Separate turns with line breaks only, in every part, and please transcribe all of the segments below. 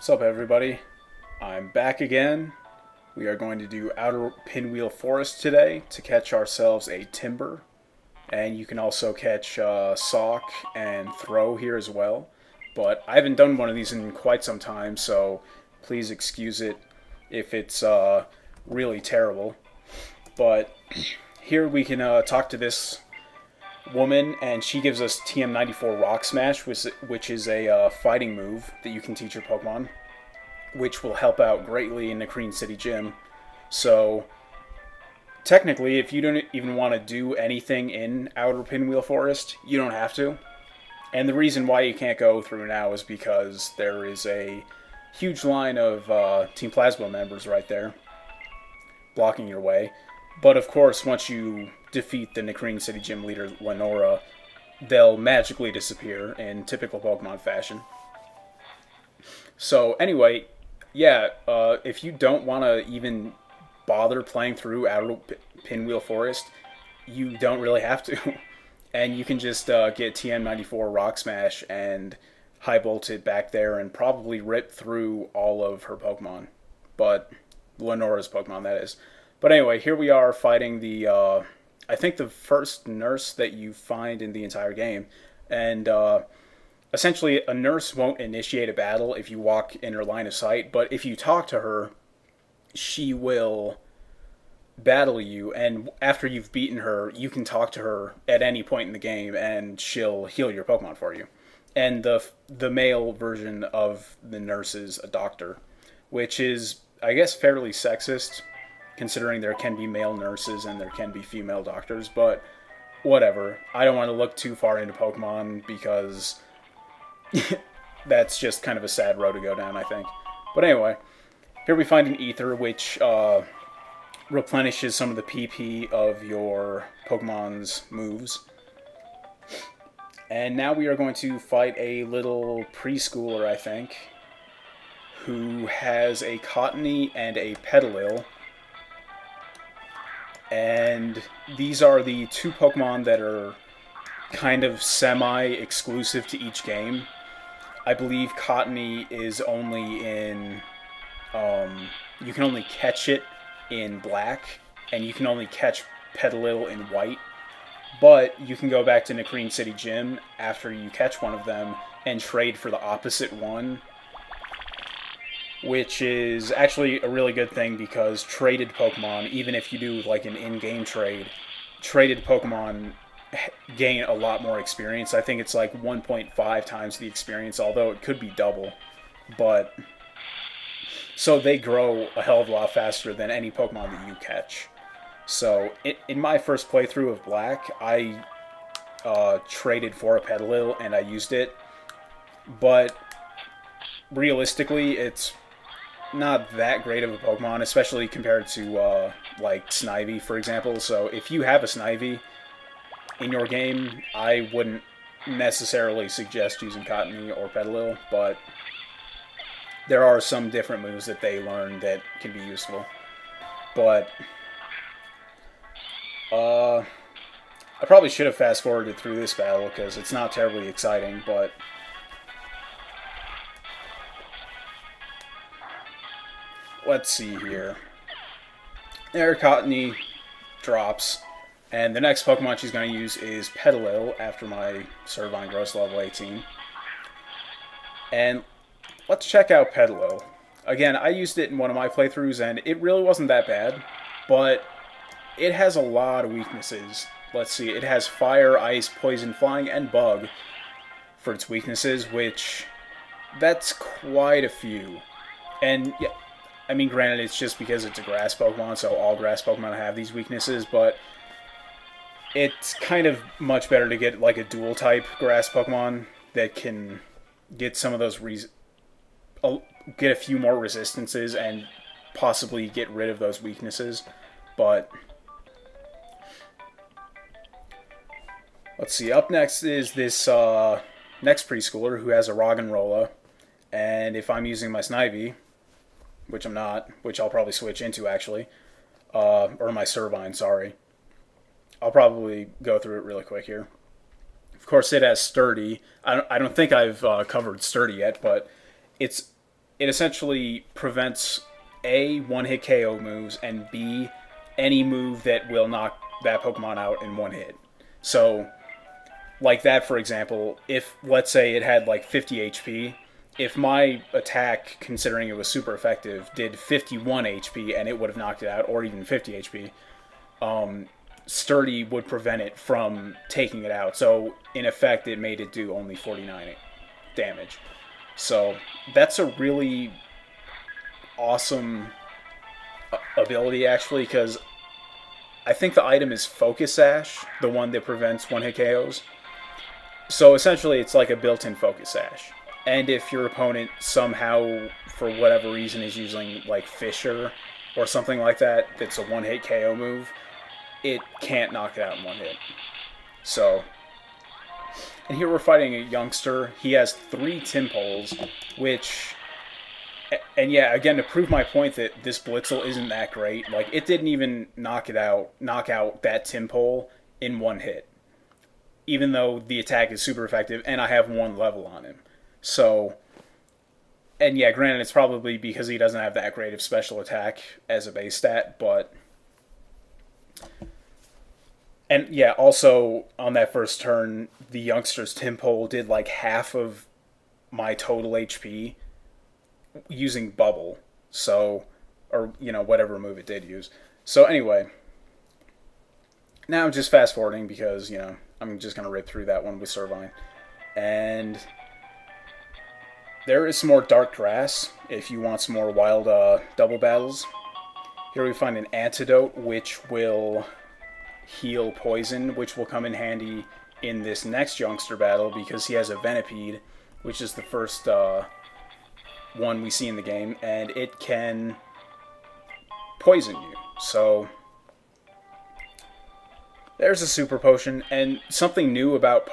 What's up, everybody? I'm back again. We are going to do Outer Pinwheel Forest today to catch ourselves a timber. And you can also catch sock and throw here as well. But I haven't done one of these in quite some time, so please excuse it if it's really terrible. But here we can talk to this woman, and she gives us TM94 Rock Smash, which is a fighting move that you can teach your Pokemon, which will help out greatly in Nacrene City Gym. So, technically, if you don't even want to do anything in Outer Pinwheel Forest, you don't have to. And the reason why you can't go through now is because there is a huge line of Team Plasma members right there, blocking your way. But of course, once you defeat the Nacrene City Gym leader, Lenora, they'll magically disappear in typical Pokemon fashion. So anyway, yeah, if you don't want to even bother playing through Outer Pinwheel Forest, you don't really have to. And you can just get TM94 Rock Smash and High Bolt it back there and probably rip through all of her Pokemon. But Lenora's Pokemon, that is. But anyway, here we are fighting the, I think the first nurse that you find in the entire game. And essentially, a nurse won't initiate a battle if you walk in her line of sight. But if you talk to her, she will battle you. And after you've beaten her, you can talk to her at any point in the game, and she'll heal your Pokemon for you. And the male version of the nurse is a doctor, which is, I guess, fairly sexist, considering there can be male nurses and there can be female doctors, but whatever. I don't want to look too far into Pokemon because that's just kind of a sad road to go down, I think. But anyway, here we find an Ether, which replenishes some of the PP of your Pokemon's moves. And now we are going to fight a little preschooler, I think, who has a Cottony and a Petalil. And these are the two Pokemon that are kind of semi-exclusive to each game. I believe Cottony is only in, you can only catch it in black, and you can only catch Petalil in white. But you can go back to Nacrene City Gym after you catch one of them and trade for the opposite one, which is actually a really good thing because traded Pokemon, even if you do like an in-game trade, traded Pokemon gain a lot more experience. I think it's like 1.5 times the experience, although it could be double. But so they grow a hell of a lot faster than any Pokemon that you catch. So in my first playthrough of Black, I traded for a Petalil and I used it. But realistically, it's not that great of a Pokemon, especially compared to like Snivy, for example. So if you have a Snivy in your game, I wouldn't necessarily suggest using Cottony or Petalil, but there are some different moves that they learn that can be useful. But I probably should have fast-forwarded through this battle because it's not terribly exciting, but let's see here. There, Cottony drops. And the next Pokemon she's going to use is Petalil after my Servine grows level 18. And let's check out Petalil. Again, I used it in one of my playthroughs and it really wasn't that bad, but it has a lot of weaknesses. Let's see, it has Fire, Ice, Poison, Flying, and Bug for its weaknesses, which that's quite a few. And yeah, I mean, granted, it's just because it's a grass Pokemon, so all grass Pokemon have these weaknesses, but it's kind of much better to get like a dual type grass Pokemon that can get some of those get a few more resistances and possibly get rid of those weaknesses. But let's see, up next is this next preschooler who has a Roggenrola, and if I'm using my Snivy, which I'm not, which I'll probably switch into actually, or my Servine, sorry. I'll probably go through it really quick here. Of course, it has Sturdy. I don't think I've covered Sturdy yet, but it it essentially prevents A, one-hit KO moves, and B, any move that will knock that Pokemon out in one hit. So, like that, for example, if, let's say, it had like 50 HP, if my attack, considering it was super effective, did 51 HP and it would have knocked it out, or even 50 HP, Sturdy would prevent it from taking it out. So, in effect, it made it do only 49 damage. So, that's a really awesome ability, actually, because I think the item is Focus Sash, the one that prevents one-hit KOs. So, essentially, it's like a built-in Focus Sash. And if your opponent somehow, for whatever reason, is using, like, Fisher or something like that, that's a one-hit KO move, it can't knock it out in one hit. So, and here we're fighting a youngster. He has 3 Timpoles, which, and yeah, again, to prove my point that this Blitzel isn't that great, like, it didn't even knock out that Timpole in one hit, even though the attack is super effective, and I have 1 level on him. So, and yeah, granted, it's probably because he doesn't have that great of special attack as a base stat, but... And yeah, also on that first turn, the youngster's Timpole did like half of my total HP using Bubble. So, or, you know, whatever move it did use. So anyway, now I'm just fast forwarding because, you know, I'm just going to rip through that one with Servine. And there is some more dark grass if you want some more wild double battles. Here we find an antidote which will heal poison, which will come in handy in this next youngster battle because he has a Venipede, which is the first one we see in the game, and it can poison you. So there's a super potion, and something new about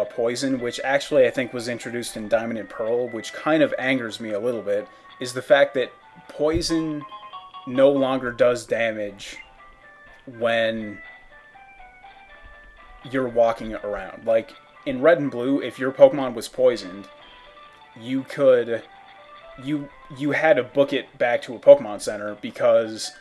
poison, which actually I think was introduced in Diamond and Pearl, which kind of angers me a little bit, is the fact that poison no longer does damage when you're walking around. Like, in Red and Blue, if your Pokemon was poisoned, you could... You had to book it back to a Pokemon Center because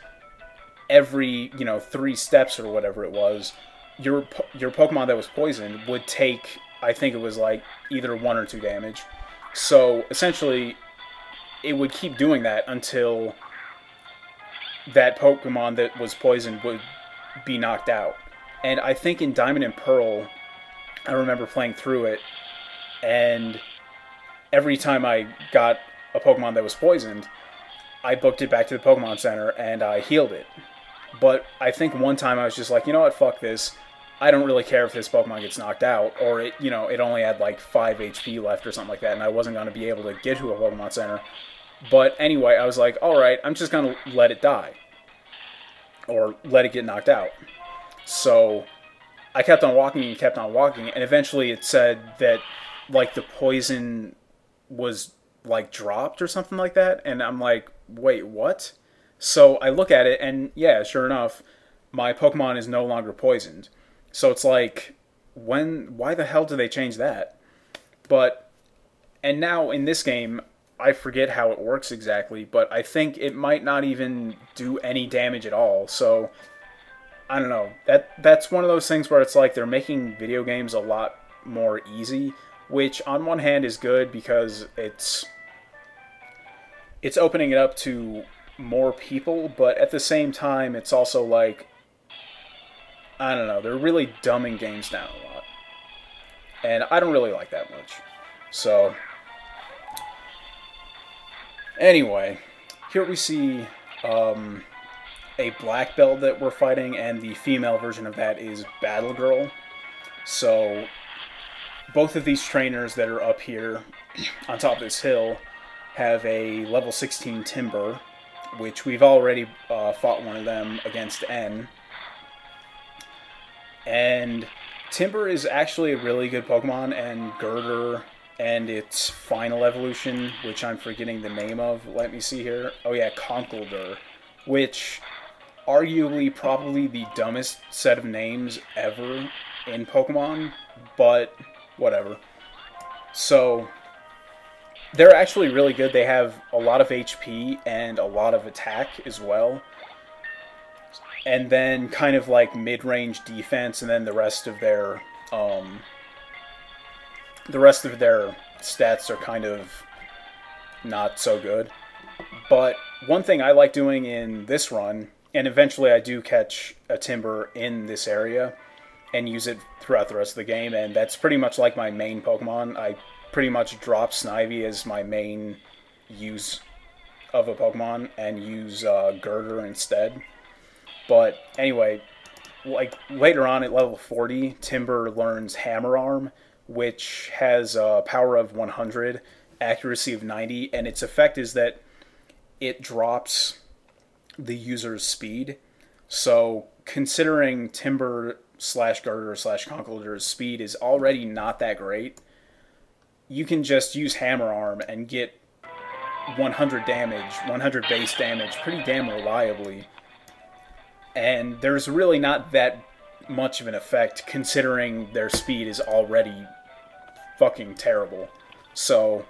every, 3 steps or whatever it was, your Pokemon that was poisoned would take, I think it was like either 1 or 2 damage. So, essentially, it would keep doing that until that Pokemon that was poisoned would be knocked out. And I think in Diamond and Pearl, I remember playing through it, and every time I got a Pokemon that was poisoned, I booked it back to the Pokemon Center, and I healed it. But I think one time I was just like, you know what, fuck this. I don't really care if this Pokemon gets knocked out, or it, it only had like 5 HP left or something like that, and I wasn't going to be able to get to a Pokemon Center. But anyway, I was like, alright, I'm just going to let it die. Or let it get knocked out. So I kept on walking and kept on walking, and eventually it said that, like, the poison was, like, dropped or something like that, and I'm like, wait, what? So I look at it, and yeah, sure enough, my Pokemon is no longer poisoned. So it's like, why the hell did they change that? But, and now in this game, I forget how it works exactly, but I think it might not even do any damage at all, so I don't know. That's one of those things where it's like they're making video games a lot more easy, which on one hand is good because it's opening it up to more people, but at the same time it's also like, I don't know, they're really dumbing games down a lot. And I don't really like that much. So anyway, here we see a black belt that we're fighting, and the female version of that is Battle Girl. So both of these trainers that are up here on top of this hill have a level 16 Timber, which we've already fought one of them against N. And Timber is actually a really good Pokemon, and Girder and its final evolution, which I'm forgetting the name of. Let me see here. Oh yeah, Conkeldurr, which arguably probably the dumbest set of names ever in Pokemon, but whatever. So they're actually really good. They have a lot of HP and a lot of attack as well. And then kind of like mid-range defense, and then the rest of their stats are kind of not so good. But one thing I like doing in this run, and eventually I do catch a Timber in this area and use it throughout the rest of the game, and that's pretty much like my main Pokemon. I pretty much drop Snivy as my main use of a Pokemon and use Girder instead. But anyway, like later on at level 40, Timber learns Hammer Arm, which has a power of 100, accuracy of 90, and its effect is that it drops the user's speed. So considering Timber slash Girder slash Conkeldurr's speed is already not that great, you can just use Hammer Arm and get 100 damage, 100 base damage pretty damn reliably. And there's really not that much of an effect considering their speed is already fucking terrible. So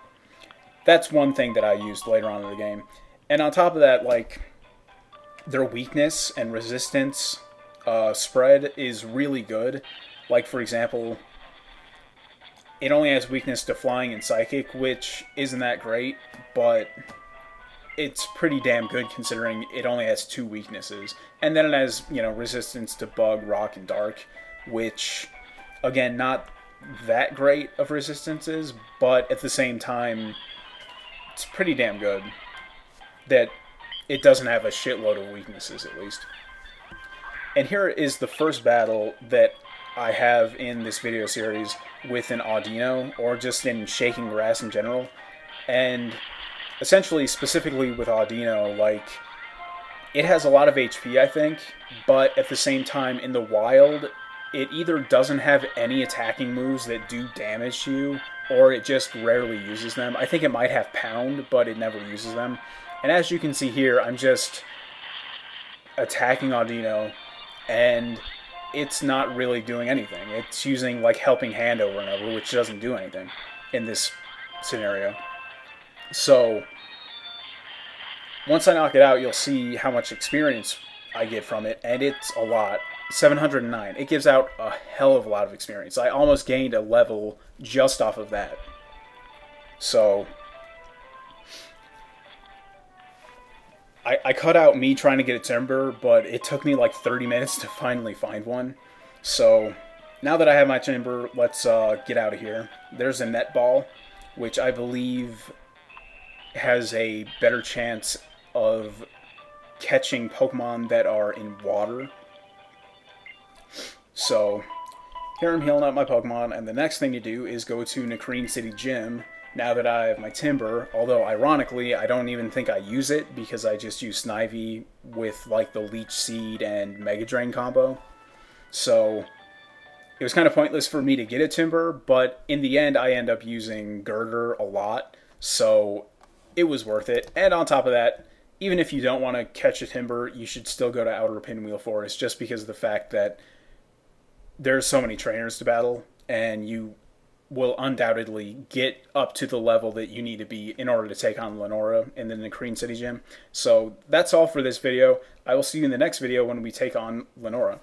that's one thing that I used later on in the game. And on top of that, like, their weakness and resistance spread is really good. Like, for example, it only has weakness to Flying and Psychic, which isn't that great, but it's pretty damn good considering it only has 2 weaknesses. And then it has, you know, resistance to Bug, Rock, and Dark, which, again, not that great of resistances, but at the same time, it's pretty damn good that it doesn't have a shitload of weaknesses, at least. And here is the first battle that I have in this video series with an Audino, or just in Shaking Grass in general. And essentially, specifically with Audino, like, it has a lot of HP, I think, but at the same time, in the wild, it either doesn't have any attacking moves that do damage to you, or it just rarely uses them. I think it might have Pound, but it never uses them. And as you can see here, I'm just attacking Audino, and it's not really doing anything. It's using, like, Helping Hand over and over, which doesn't do anything in this scenario. So once I knock it out, you'll see how much experience I get from it, and it's a lot. 709. It gives out a hell of a lot of experience. I almost gained a level just off of that. So I cut out me trying to get a Timber, but it took me like 30 minutes to finally find one. So now that I have my Timber, let's get out of here. There's a Netball, which I believe has a better chance of catching Pokemon that are in water. So here I'm healing up my Pokemon, and the next thing to do is go to Nacrene City Gym now that I have my Timber, although ironically I don't even think I use it because I just use Snivy with like the Leech Seed and Mega Drain combo. So it was kind of pointless for me to get a Timber, but in the end I end up using Girder a lot, so it was worth it. And on top of that, even if you don't want to catch a Timber, you should still go to Outer Pinwheel Forest just because of the fact that there's so many trainers to battle, and you will undoubtedly get up to the level that you need to be in order to take on Lenora in the Nacrene City Gym. So that's all for this video. I will see you in the next video when we take on Lenora.